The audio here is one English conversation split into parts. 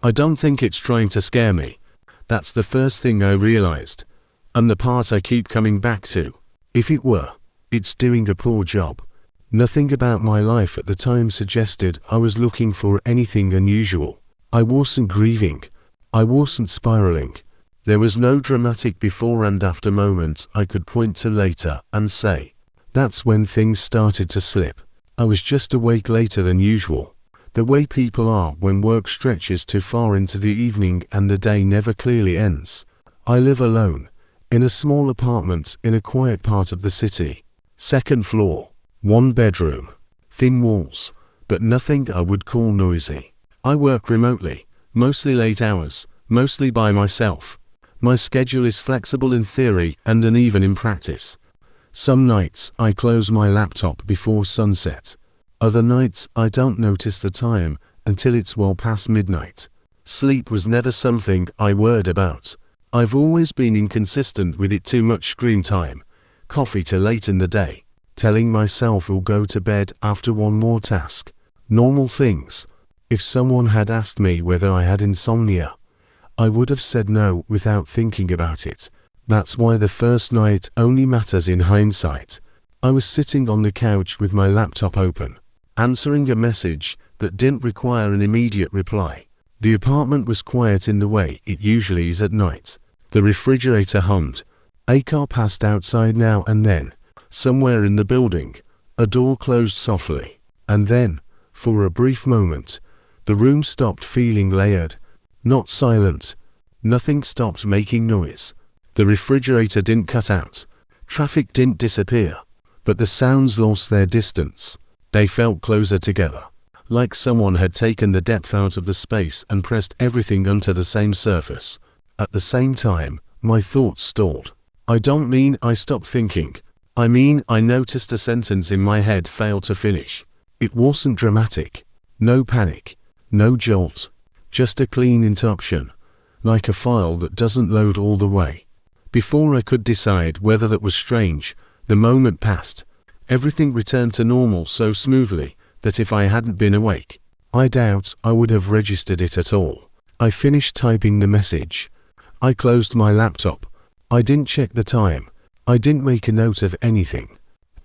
I don't think it's trying to scare me. That's the first thing I realized. And the part I keep coming back to. If it were, it's doing a poor job. Nothing about my life at the time suggested I was looking for anything unusual. I wasn't grieving. I wasn't spiraling. There was no dramatic before and after moment I could point to later and say, that's when things started to slip. I was just awake later than usual. The way people are when work stretches too far into the evening and the day never clearly ends. I live alone, in a small apartment in a quiet part of the city. Second floor, 1 bedroom, thin walls, but nothing I would call noisy. I work remotely, mostly late hours, mostly by myself. My schedule is flexible in theory and uneven in practice. Some nights I close my laptop before sunset. Other nights I don't notice the time until it's well past midnight. Sleep was never something I worried about. I've always been inconsistent with it. Too much screen time, coffee till late in the day, telling myself I'll go to bed after one more task. Normal things. If someone had asked me whether I had insomnia, I would have said no without thinking about it. That's why the first night only matters in hindsight. I was sitting on the couch with my laptop open, answering a message that didn't require an immediate reply. The apartment was quiet in the way it usually is at night. The refrigerator hummed. A car passed outside now and then. Somewhere in the building, a door closed softly. And then, for a brief moment, the room stopped feeling layered. Not silent. Nothing stopped making noise. The refrigerator didn't cut out. Traffic didn't disappear. But the sounds lost their distance. They felt closer together. Like someone had taken the depth out of the space and pressed everything onto the same surface. At the same time, my thoughts stalled. I don't mean I stopped thinking. I mean I noticed a sentence in my head fail to finish. It wasn't dramatic. No panic. No jolt. Just a clean interruption. Like a file that doesn't load all the way. Before I could decide whether that was strange, the moment passed. Everything returned to normal so smoothly that if I hadn't been awake, I doubt I would have registered it at all. I finished typing the message. I closed my laptop. I didn't check the time. I didn't make a note of anything.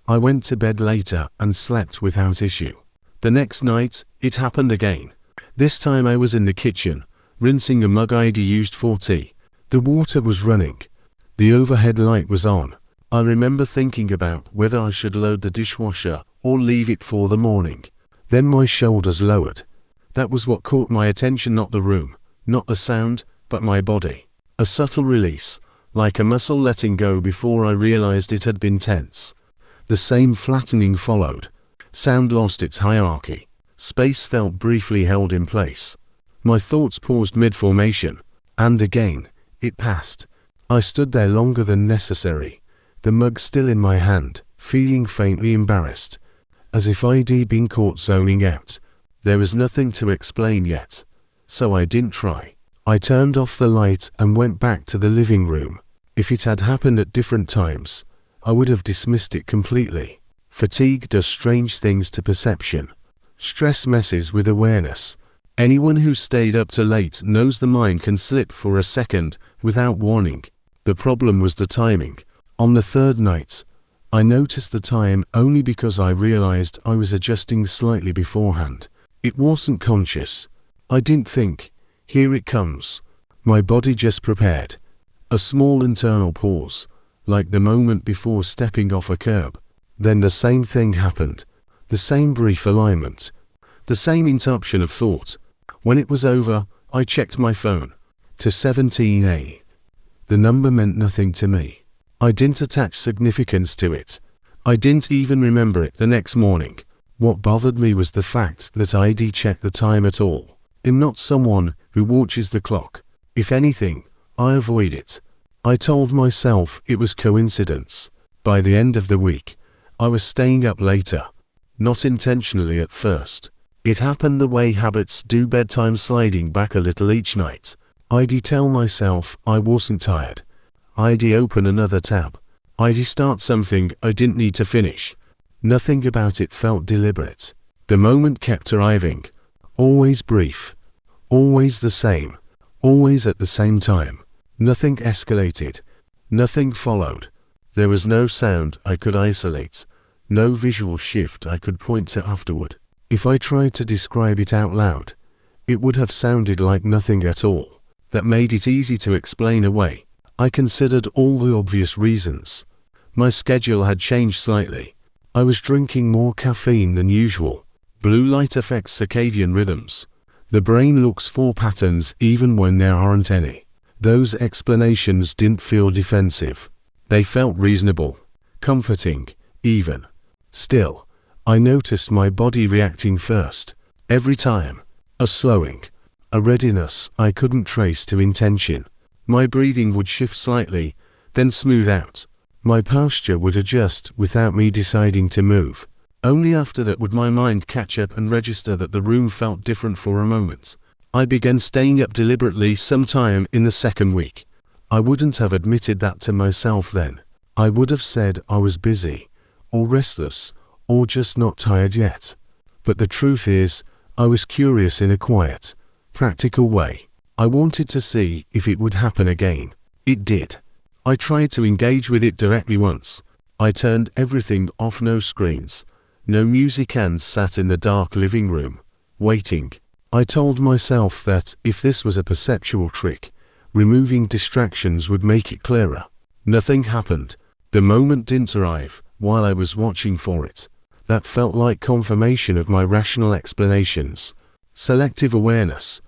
I went to bed later and slept without issue. The next night, it happened again. This time I was in the kitchen, rinsing a mug I'd used for tea. The water was running. The overhead light was on. I remember thinking about whether I should load the dishwasher or leave it for the morning. Then my shoulders lowered. That was what caught my attention, not the room, not the sound, but my body. A subtle release, like a muscle letting go before I realized it had been tense. The same flattening followed. Sound lost its hierarchy. Space felt briefly held in place. My thoughts paused mid-formation, and again, it passed. I stood there longer than necessary, the mug still in my hand, feeling faintly embarrassed, as if I'd been caught zoning out. There was nothing to explain yet, so I didn't try. I turned off the light and went back to the living room. If it had happened at different times, I would have dismissed it completely. Fatigue does strange things to perception. Stress messes with awareness. Anyone who stayed up too late knows the mind can slip for a second without warning. The problem was the timing. On the third night, I noticed the time only because I realized I was adjusting slightly beforehand. It wasn't conscious. I didn't think, here it comes. My body just prepared. A small internal pause, like the moment before stepping off a curb. Then the same thing happened. The same brief alignment. The same interruption of thought. When it was over, I checked my phone. To 17A. The number meant nothing to me. I didn't attach significance to it. I didn't even remember it the next morning. What bothered me was the fact that I'd checked the time at all. I'm not someone who watches the clock. If anything, I avoid it. I told myself it was coincidence. By the end of the week, I was staying up later. Not intentionally at first. It happened the way habits do, bedtime sliding back a little each night. I'd tell myself I wasn't tired. I'd open another tab. I'd start something I didn't need to finish. Nothing about it felt deliberate. The moment kept arriving. Always brief. Always the same. Always at the same time. Nothing escalated. Nothing followed. There was no sound I could isolate. No visual shift I could point to afterward. If I tried to describe it out loud, it would have sounded like nothing at all. That made it easy to explain away. I considered all the obvious reasons. My schedule had changed slightly. I was drinking more caffeine than usual. Blue light affects circadian rhythms. The brain looks for patterns even when there aren't any. Those explanations didn't feel defensive. They felt reasonable, comforting, even. Still, I noticed my body reacting first. Every time. A slowing. A readiness I couldn't trace to intention. My breathing would shift slightly, then smooth out. My posture would adjust without me deciding to move. Only after that would my mind catch up and register that the room felt different for a moment. I began staying up deliberately sometime in the second week. I wouldn't have admitted that to myself then. I would have said I was busy, or restless, or just not tired yet. But the truth is, I was curious in a quiet, practical way. I wanted to see if it would happen again. It did. I tried to engage with it directly once. I turned everything off, no screens, no music, and sat in the dark living room, waiting. I told myself that if this was a perceptual trick, removing distractions would make it clearer. Nothing happened. The moment didn't arrive while I was watching for it. That felt like confirmation of my rational explanations. Selective awareness.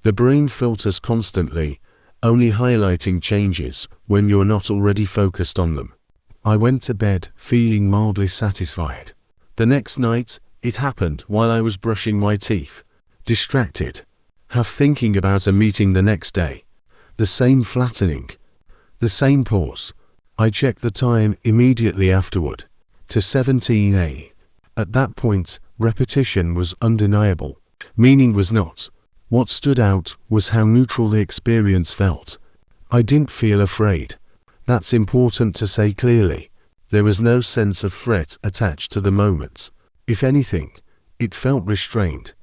The brain filters constantly, only highlighting changes when you're not already focused on them. I went to bed feeling mildly satisfied. The next night, it happened while I was brushing my teeth. Distracted. Half thinking about a meeting the next day. The same flattening. The same pause. I checked the time immediately afterward. To 17 a.m. At that point, repetition was undeniable. Meaning was not. What stood out was how neutral the experience felt. I didn't feel afraid. That's important to say clearly. There was no sense of threat attached to the moment. If anything, it felt restrained.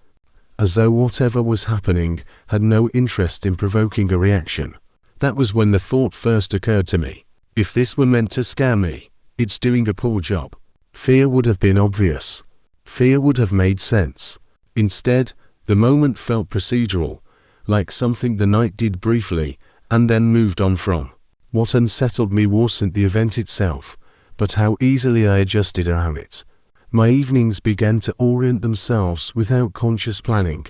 As though whatever was happening had no interest in provoking a reaction. That was when the thought first occurred to me. If this were meant to scare me, it's doing a poor job. Fear would have been obvious. Fear would have made sense. Instead, the moment felt procedural, like something the night did briefly, and then moved on from. What unsettled me wasn't the event itself, but how easily I adjusted around it. My evenings began to orient themselves without conscious planning.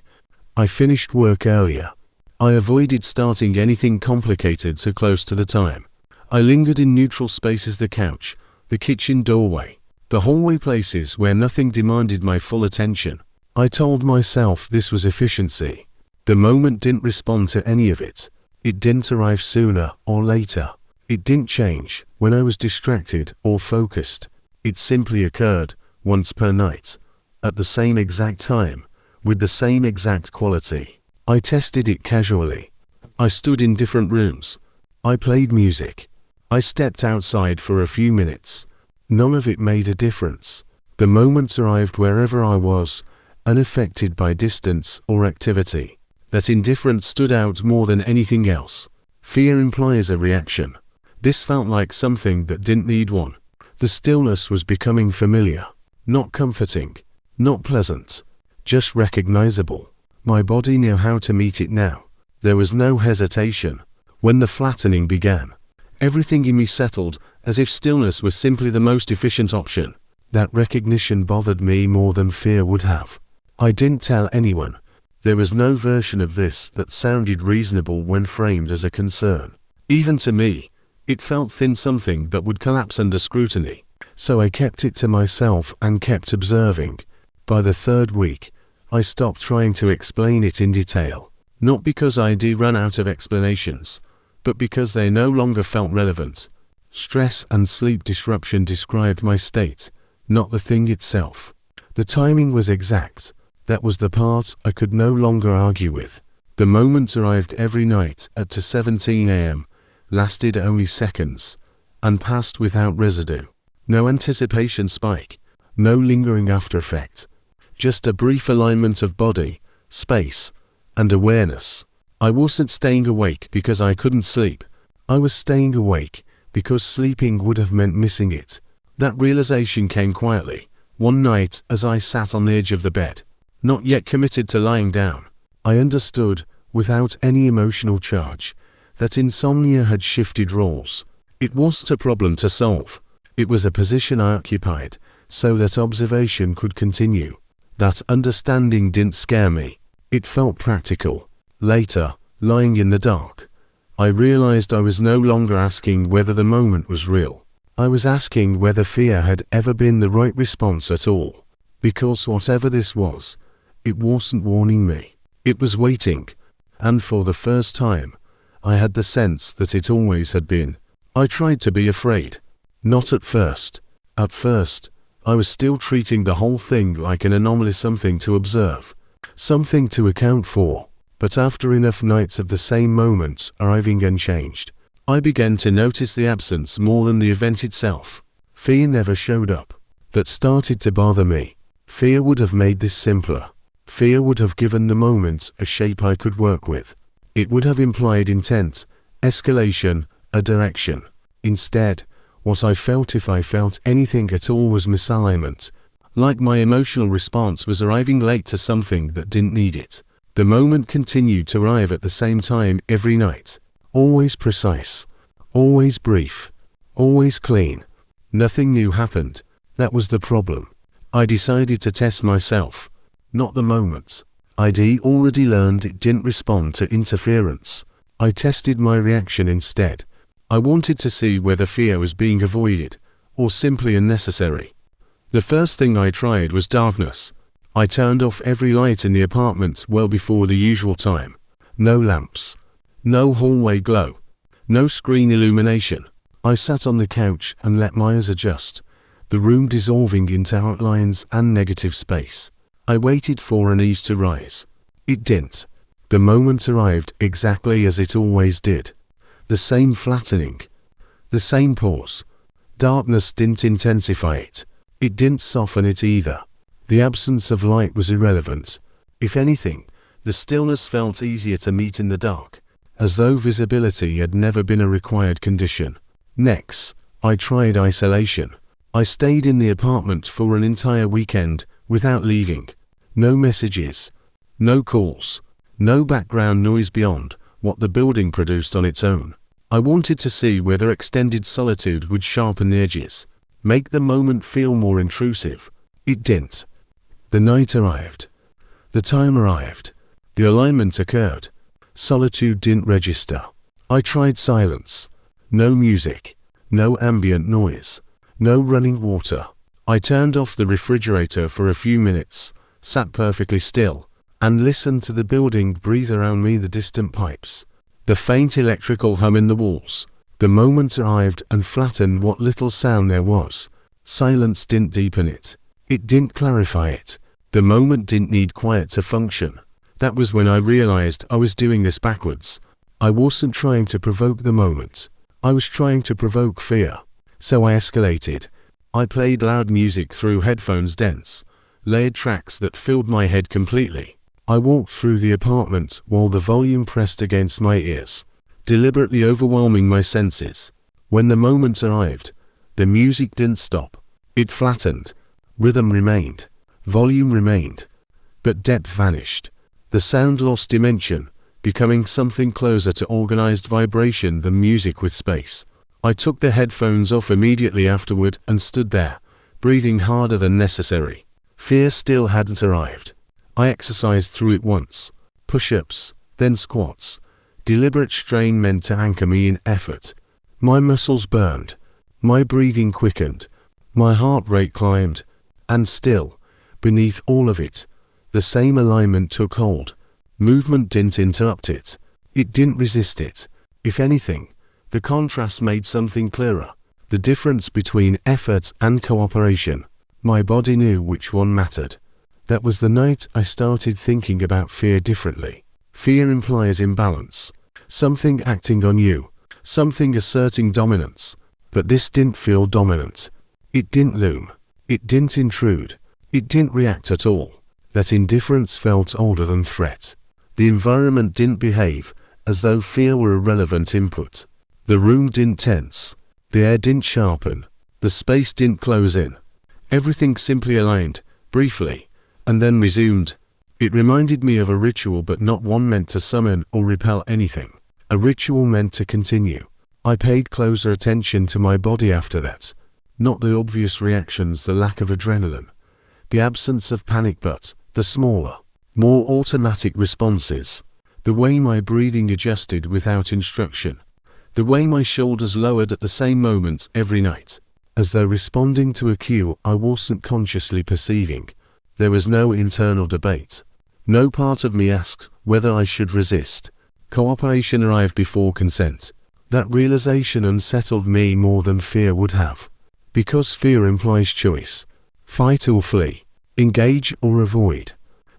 I finished work earlier. I avoided starting anything complicated so close to the time. I lingered in neutral spaces, the couch, the kitchen doorway, the hallway, places where nothing demanded my full attention. I told myself this was efficiency. The moment didn't respond to any of it. It didn't arrive sooner or later. It didn't change when I was distracted or focused. It simply occurred once per night, at the same exact time, with the same exact quality. I tested it casually. I stood in different rooms. I played music. I stepped outside for a few minutes. None of it made a difference. The moment arrived wherever I was, unaffected by distance or activity. That indifference stood out more than anything else. Fear implies a reaction. This felt like something that didn't need one. The stillness was becoming familiar. Not comforting, not pleasant, just recognizable. My body knew how to meet it now. There was no hesitation. When the flattening began, everything in me settled, as if stillness was simply the most efficient option. That recognition bothered me more than fear would have. I didn't tell anyone. There was no version of this that sounded reasonable when framed as a concern. Even to me, it felt thin, something that would collapse under scrutiny. So I kept it to myself and kept observing. By the third week, I stopped trying to explain it in detail. Not because I did run out of explanations, but because they no longer felt relevant. Stress and sleep disruption described my state, not the thing itself. The timing was exact. That was the part I could no longer argue with. The moment arrived every night at 17 a.m., lasted only seconds, and passed without residue. No anticipation spike, no lingering after effect. Just a brief alignment of body, space, and awareness. I wasn't staying awake because I couldn't sleep. I was staying awake because sleeping would have meant missing it. That realization came quietly, one night as I sat on the edge of the bed, not yet committed to lying down. I understood, without any emotional charge, that insomnia had shifted roles. It wasn't a problem to solve. It was a position I occupied, so that observation could continue. That understanding didn't scare me. It felt practical. Later, lying in the dark, I realized I was no longer asking whether the moment was real. I was asking whether fear had ever been the right response at all. Because whatever this was, it wasn't warning me. It was waiting. And for the first time, I had the sense that it always had been. I tried to be afraid. Not at first. At first, I was still treating the whole thing like an anomaly, something to observe, something to account for. But after enough nights of the same moments arriving unchanged, I began to notice the absence more than the event itself. Fear never showed up. That started to bother me. Fear would have made this simpler. Fear would have given the moment a shape I could work with. It would have implied intent, escalation, a direction. Instead, what I felt, if I felt anything at all, was misalignment. Like my emotional response was arriving late to something that didn't need it. The moment continued to arrive at the same time every night. Always precise. Always brief. Always clean. Nothing new happened. That was the problem. I decided to test myself, not the moment. I'd already learned it didn't respond to interference. I tested my reaction instead. I wanted to see whether fear was being avoided, or simply unnecessary. The first thing I tried was darkness. I turned off every light in the apartment well before the usual time. No lamps. No hallway glow. No screen illumination. I sat on the couch and let my eyes adjust, the room dissolving into outlines and negative space. I waited for unease to rise. It didn't. The moment arrived exactly as it always did. The same flattening. The same pause. Darkness didn't intensify it. It didn't soften it either. The absence of light was irrelevant. If anything, the stillness felt easier to meet in the dark, as though visibility had never been a required condition. Next, I tried isolation. I stayed in the apartment for an entire weekend, without leaving. No messages. No calls. No background noise beyond what the building produced on its own. I wanted to see whether extended solitude would sharpen the edges, make the moment feel more intrusive. It didn't. The night arrived. The time arrived. The alignment occurred. Solitude didn't register. I tried silence. No music. No ambient noise. No running water. I turned off the refrigerator for a few minutes, sat perfectly still, and listened to the building breathe around me, the distant pipes, the faint electrical hum in the walls. The moment arrived and flattened what little sound there was. Silence didn't deepen it. It didn't clarify it. The moment didn't need quiet to function. That was when I realized I was doing this backwards. I wasn't trying to provoke the moment. I was trying to provoke fear. So I escalated. I played loud music through headphones, dense, layered tracks that filled my head completely. I walked through the apartment while the volume pressed against my ears, deliberately overwhelming my senses. When the moment arrived, the music didn't stop. It flattened. Rhythm remained. Volume remained. But depth vanished. The sound lost dimension, becoming something closer to organized vibration than music with space. I took the headphones off immediately afterward and stood there, breathing harder than necessary. Fear still hadn't arrived. I exercised through it once. Push-ups, then squats. Deliberate strain meant to anchor me in effort. My muscles burned. My breathing quickened. My heart rate climbed. And still, beneath all of it, the same alignment took hold. Movement didn't interrupt it. It didn't resist it. If anything, the contrast made something clearer. The difference between effort and cooperation. My body knew which one mattered. That was the night I started thinking about fear differently. Fear implies imbalance. Something acting on you. Something asserting dominance. But this didn't feel dominant. It didn't loom. It didn't intrude. It didn't react at all. That indifference felt older than threat. The environment didn't behave as though fear were a relevant input. The room didn't tense. The air didn't sharpen. The space didn't close in. Everything simply aligned, briefly, and then resumed. It reminded me of a ritual, but not one meant to summon or repel anything. A ritual meant to continue. I paid closer attention to my body after that. Not the obvious reactions, the lack of adrenaline, the absence of panic, but the smaller, more automatic responses. The way my breathing adjusted without instruction. The way my shoulders lowered at the same moment every night, as though responding to a cue I wasn't consciously perceiving. There was no internal debate. No part of me asked whether I should resist. Cooperation arrived before consent. That realization unsettled me more than fear would have. Because fear implies choice. Fight or flee. Engage or avoid.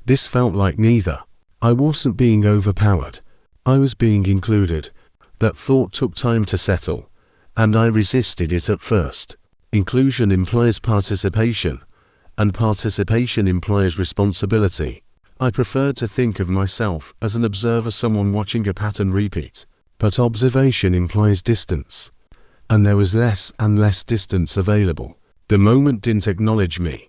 This felt like neither. I wasn't being overpowered. I was being included. That thought took time to settle, and I resisted it at first. Inclusion implies participation, and participation implies responsibility. I preferred to think of myself as an observer, someone watching a pattern repeat. But observation implies distance, and there was less and less distance available. The moment didn't acknowledge me,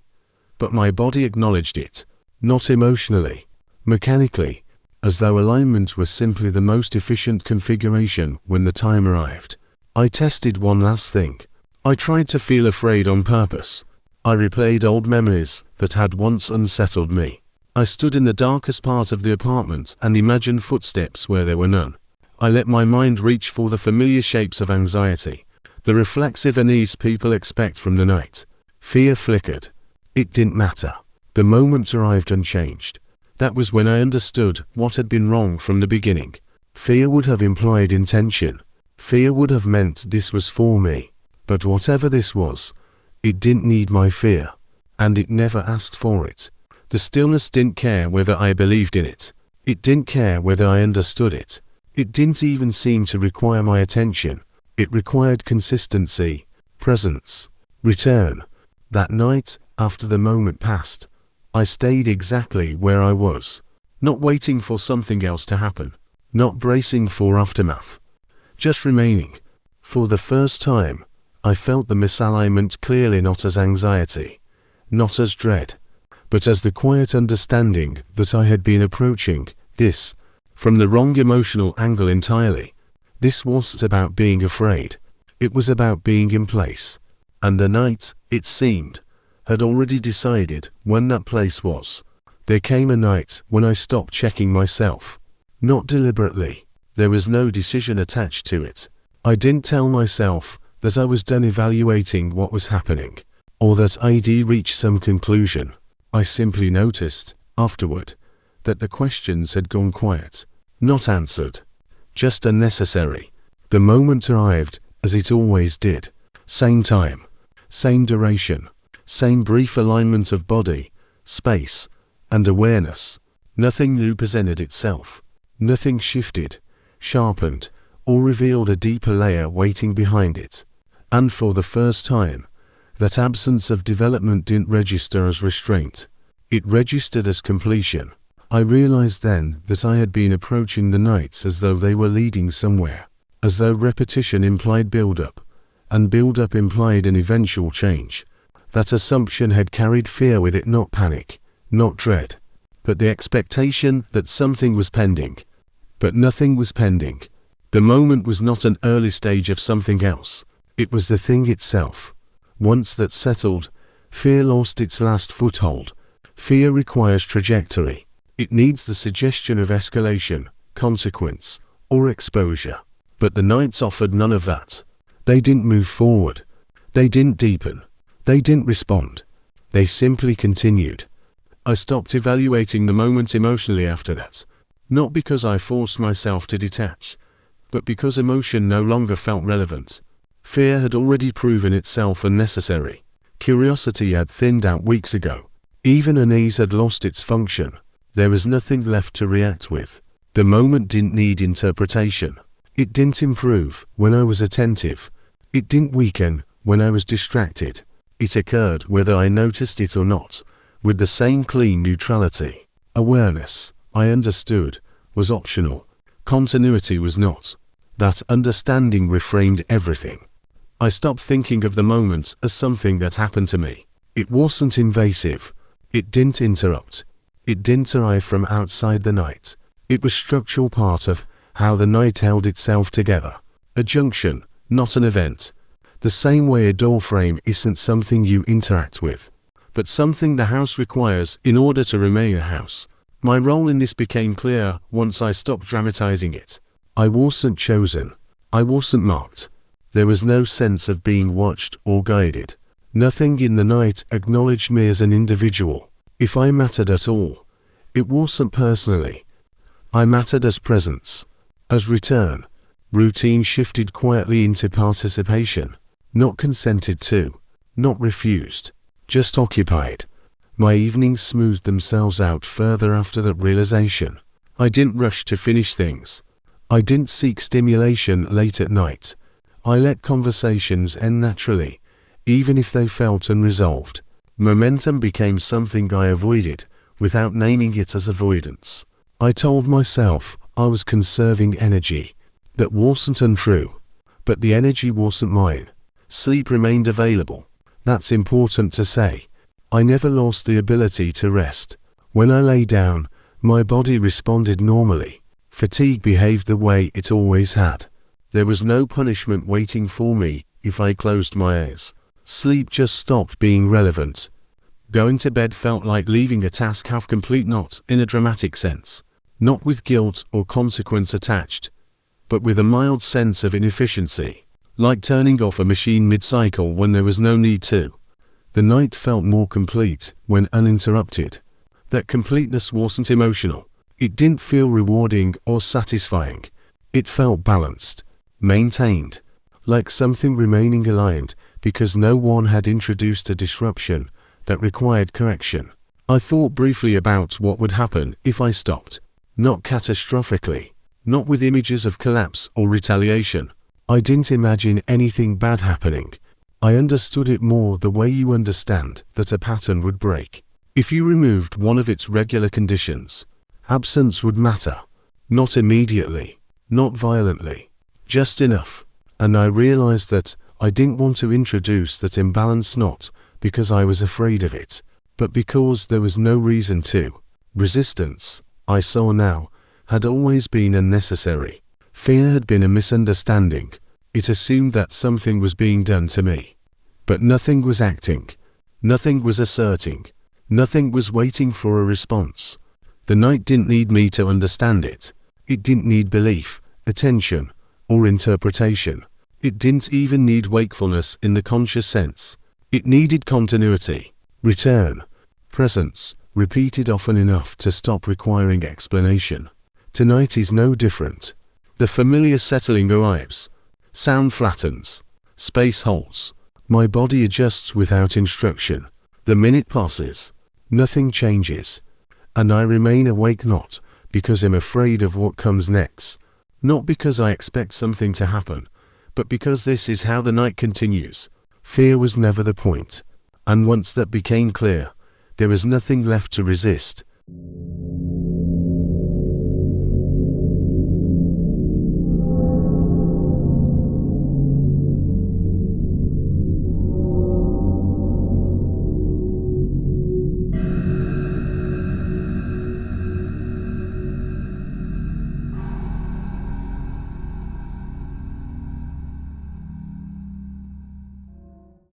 but my body acknowledged it, not emotionally, mechanically, as though alignment was simply the most efficient configuration when the time arrived. I tested one last thing. I tried to feel afraid on purpose. I replayed old memories that had once unsettled me. I stood in the darkest part of the apartment and imagined footsteps where there were none. I let my mind reach for the familiar shapes of anxiety, the reflexive unease people expect from the night. Fear flickered. It didn't matter. The moment arrived unchanged. That was when I understood what had been wrong from the beginning. Fear would have implied intention. Fear would have meant this was for me. But whatever this was, it didn't need my fear, and it never asked for it. The stillness didn't care whether I believed in it. It didn't care whether I understood it. It didn't even seem to require my attention. It required consistency, presence, return. That night, after the moment passed, I stayed exactly where I was, not waiting for something else to happen, not bracing for aftermath, just remaining. For the first time, I felt the misalignment clearly, not as anxiety, not as dread, but as the quiet understanding that I had been approaching this from the wrong emotional angle entirely. This wasn't about being afraid. It was about being in place. And the night, it seemed, had already decided when that place was. There came a night when I stopped checking myself. Not deliberately. There was no decision attached to it. I didn't tell myself that I was done evaluating what was happening, or that I'd reached some conclusion. I simply noticed, afterward, that the questions had gone quiet, not answered, just unnecessary. The moment arrived, as it always did. Same time, same duration, same brief alignment of body, space, and awareness. Nothing new presented itself. Nothing shifted, sharpened, or revealed a deeper layer waiting behind it. And for the first time, that absence of development didn't register as restraint. It registered as completion. I realized then that I had been approaching the nights as though they were leading somewhere, as though repetition implied build-up, and build-up implied an eventual change. That assumption had carried fear with it, not panic, not dread, but the expectation that something was pending. But nothing was pending. The moment was not an early stage of something else. It was the thing itself. Once that settled, fear lost its last foothold. Fear requires trajectory. It needs the suggestion of escalation, consequence, or exposure. But the nights offered none of that. They didn't move forward. They didn't deepen. They didn't respond. They simply continued. I stopped evaluating the moment emotionally after that. Not because I forced myself to detach, but because emotion no longer felt relevant. Fear had already proven itself unnecessary. Curiosity had thinned out weeks ago. Even unease had lost its function. There was nothing left to react with. The moment didn't need interpretation. It didn't improve when I was attentive. It didn't weaken when I was distracted. It occurred whether I noticed it or not, with the same clean neutrality. Awareness. I understood. was optional. Continuity was not. That understanding reframed everything. I stopped thinking of the moment as something that happened to me. It wasn't invasive. It didn't interrupt. It didn't arrive from outside the night. It was structural part of how the night held itself together. A junction, not an event. The same way a door frame isn't something you interact with, but something the house requires in order to remain a house. My role in this became clear once I stopped dramatizing it. I wasn't chosen. I wasn't marked. There was no sense of being watched or guided. Nothing in the night acknowledged me as an individual. If I mattered at all, it wasn't personally. I mattered as presence, as return. Routine shifted quietly into participation. Not consented to, not refused, just occupied. My evenings smoothed themselves out further after that realization. I didn't rush to finish things. I didn't seek stimulation late at night. I let conversations end naturally, even if they felt unresolved. Momentum became something I avoided, without naming it as avoidance. I told myself I was conserving energy. That wasn't untrue, but the energy wasn't mine. Sleep remained available. That's important to say. I never lost the ability to rest. When I lay down, my body responded normally. Fatigue behaved the way it always had. There was no punishment waiting for me if I closed my eyes. Sleep just stopped being relevant. Going to bed felt like leaving a task half complete, not in a dramatic sense. Not with guilt or consequence attached, but with a mild sense of inefficiency. Like turning off a machine mid-cycle when there was no need to. The night felt more complete when uninterrupted. That completeness wasn't emotional. It didn't feel rewarding or satisfying. It felt balanced, maintained, like something remaining aligned because no one had introduced a disruption that required correction. I thought briefly about what would happen if I stopped. Not catastrophically, not with images of collapse or retaliation. I didn't imagine anything bad happening. I understood it more the way you understand that a pattern would break. If you removed one of its regular conditions, absence would matter. Not immediately, not violently, just enough. And I realized that I didn't want to introduce that imbalance, not because I was afraid of it, but because there was no reason to. Resistance, I saw now, had always been unnecessary. Fear had been a misunderstanding. It assumed that something was being done to me. But nothing was acting. Nothing was asserting. Nothing was waiting for a response. The night didn't need me to understand it. It didn't need belief, attention, or interpretation. It didn't even need wakefulness in the conscious sense. It needed continuity, return, presence, repeated often enough to stop requiring explanation. Tonight is no different. The familiar settling arrives. Sound flattens. Space holds. My body adjusts without instruction. The minute passes. Nothing changes. And I remain awake, not because I'm afraid of what comes next. Not because I expect something to happen, but because this is how the night continues. Fear was never the point. And once that became clear, there was nothing left to resist.